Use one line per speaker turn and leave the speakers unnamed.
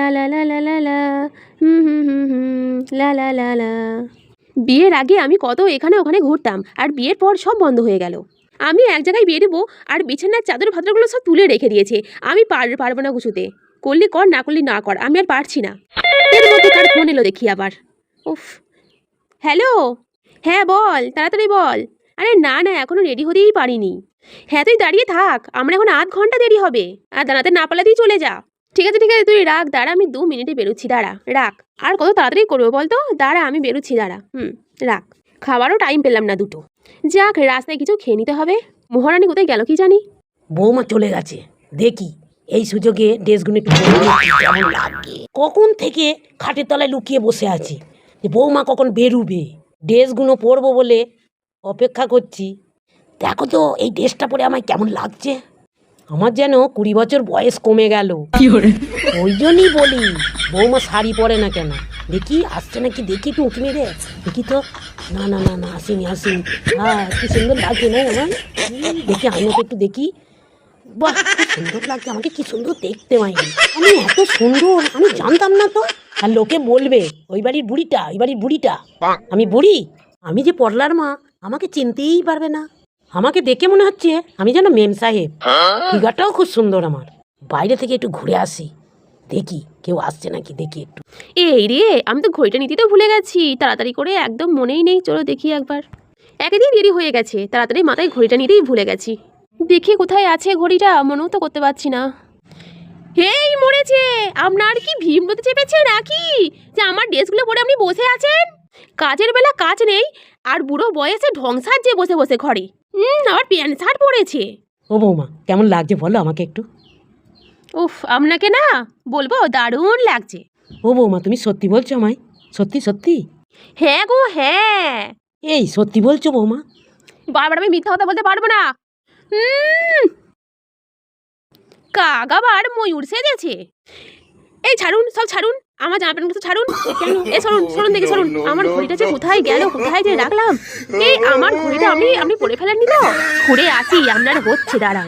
লা লা লা লা লা লা হুম হুম হুম হুম লা লা লা লা। বিয়ের আগে আমি কত এখানে ওখানে ঘুরতাম, আর বিয়ের পর সব বন্ধ হয়ে গেল। আমি এক জায়গায় বিয়ে দেবো, আর বিছানার চাদর ফাদরগুলো সব তুলে রেখে দিয়েছে। আমি পারবো না গুছোতে। করলি কর, না করলি না কর, আমি আর পারছি না। এর মধ্যে কার ফোন এলো দেখি আবার। উফ, হ্যালো। হ্যাঁ বল, তাড়াতাড়ি বল। আরে না না, এখনো রেডি হতেই পারিনি। হ্যাঁ তুই দাঁড়িয়ে থাক, আমার এখন আধ ঘন্টা দেরি হবে। আর দাঁড়াতে না পারলে তুই চলে যা। ঠিক আছে ঠিক আছে, তুই রাখ, দাঁড়া, আমি 2 মিনিটে বেরোচ্ছি, দাঁড়া রাখ। আর কত তাড়াতাড়ি করবো বলতো, দাঁড়া আমি বেরোচ্ছি, দাঁড়া। রাখ। খাবারও টাইম পেলাম না দুটো। যাক, রাস্তায় কিছু খেয়ে নিতে হবে। মহারানী কোথায় গেল কি জানি।
বৌমা চলে গেছে, দেখি এই সুযোগে ড্রেসগুলো একটু পরে দেখি কেমন লাগে। কখন থেকে খাটের তলায় লুকিয়ে বসে আছি যে বৌমা কখন বেরুবে, ড্রেসগুলো পরবো বলে অপেক্ষা করছি। দেখো তো এই ড্রেসটা পরে আমায় কেমন লাগছে। আমার যেন 20 বছর বয়স কমে গেল। ওই জন্যই বলি বৌমা শাড়ি পরে না কেন। দেখি আসছে নাকি, দেখি একটু উঠে রে, দেখি তো। না না না না, আসেনি। হ্যাঁ, কি সুন্দর লাগছে না আমার। দেখি আয়নাতে একটু দেখি। বাহ, কি সুন্দর লাগছে আমাকে, কি সুন্দর দেখতে পাইনি আমি, এত সুন্দর আমি জানতাম না তো। আর লোকে বলবে ওই বাড়ির বুড়িটা। আমি বুড়ি? আমি যে পড়লার মা, আমাকে চিনতেই পারবে না। আমাকে দেখে মনে হচ্ছে আমি যেন মেম সাহেব। ফিগারটাও খুব সুন্দর আমার। বাইরে থেকে একটু ঘুরে আসি, দেখি কেউ আসছে নাকি, দেখি একটু।
এই রে, আমি তো ঘড়িটা নিতে তো ভুলে গেছি। তাড়াতাড়ি করে, একদম মনেই নেই। চলো দেখি একবার। একদিন দেরি হয়ে গেছে, তাড়াতাড়ি মাথায় ঘড়িটা নিতেই ভুলে গেছি। দেখি কোথায় আছে ঘড়িটা, মনেও তো করতে পারছি না। হেই, মরেছে! আপনার কি ভীমরতি চেপেছে নাকি, যে আমার ড্রেসগুলো পরে আপনি বসে আছেন? কাজের বেলা কাজ নেই, আর বুড়ো বয়সে ঢং সাজছে বসে বসে ঘরে। আবার প্যান্ট শার্ট পরেছে।
ও বৌমা, কেমন লাগছে বলো আমাকে একটু।
উফ, আপনাকে না বলবো, দারুণ লাগছে।
ও বৌমা, তুমি সত্যি বলছো আমায়? সত্যি সত্যি?
হ্যাঁ গো হ্যাঁ।
এই সত্যি বলছো বৌমা?
বারবার আমি মিথ্যা কথা বলতে পারবো না। কাক আবার ময়ূর সেজেছে। এই ছাড়ুন, সব ছাড়ুন, আমার জামা প্যান্টগুলো ছাড়ুন। কেন? এ সরুন সরুন দেখি, সরুন। আমার ঘড়িটা যে কোথায় গেল, কোথায় যে রাখলাম। এই আমার ঘড়িটা আপনি পরে ফেলেননি তো? ঘুরে আসি, আপনার হচ্ছে, দাঁড়ান।